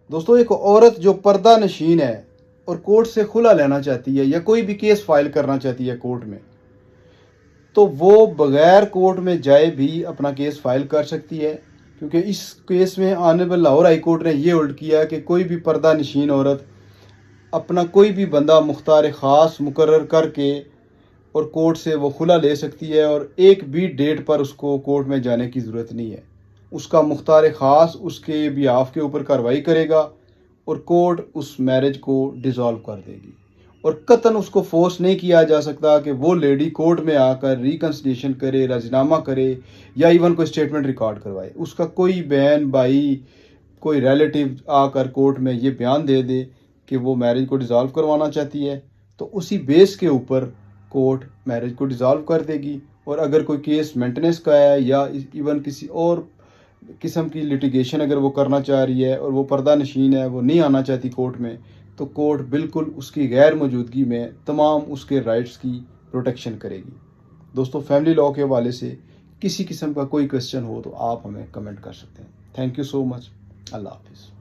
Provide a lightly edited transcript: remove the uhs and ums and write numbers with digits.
دوستوں ایک عورت جو پردہ نشین ہے اور کورٹ سے خلا لینا چاہتی ہے یا کوئی بھی کیس فائل کرنا چاہتی ہے کورٹ میں، تو وہ بغیر کورٹ میں جائے بھی اپنا کیس فائل کر سکتی ہے، کیونکہ اس کیس میں آنریبل لاہور ہائی کورٹ نے یہ الٹ کیا کہ کوئی بھی پردہ نشین عورت اپنا کوئی بھی بندہ مختار خاص مقرر کر کے اور کورٹ سے وہ خلا لے سکتی ہے، اور ایک بھی ڈیٹ پر اس کو کورٹ میں جانے کی ضرورت نہیں ہے۔ اس کا مختار خاص اس کے بیاف کے اوپر کارروائی کرے گا اور کورٹ اس میرج کو ڈیزالو کر دے گی، اور قطعاً اس کو فورس نہیں کیا جا سکتا کہ وہ لیڈی کورٹ میں آ کر ریکنسلیشن کرے، رضینامہ کرے یا ایون کوئی اسٹیٹمنٹ ریکارڈ کروائے۔ اس کا کوئی بہن بھائی کوئی ریلیٹیو آ کر کورٹ میں یہ بیان دے دے کہ وہ میرج کو ڈیزالو کروانا چاہتی ہے، تو اسی بیس کے اوپر کورٹ میرج کو ڈیزالو کر دے گی۔ اور اگر کوئی کیس مینٹننس کا ہے یا ایون کسی اور قسم کی لٹیگیشن اگر وہ کرنا چاہ رہی ہے اور وہ پردہ نشین ہے، وہ نہیں آنا چاہتی کورٹ میں، تو کورٹ بالکل اس کی غیر موجودگی میں تمام اس کے رائٹس کی پروٹیکشن کرے گی۔ دوستوں فیملی لاء کے حوالے سے کسی قسم کا کوئی کویسچن ہو تو آپ ہمیں کمنٹ کر سکتے ہیں۔ تھینک یو سو مچ۔ اللہ حافظ۔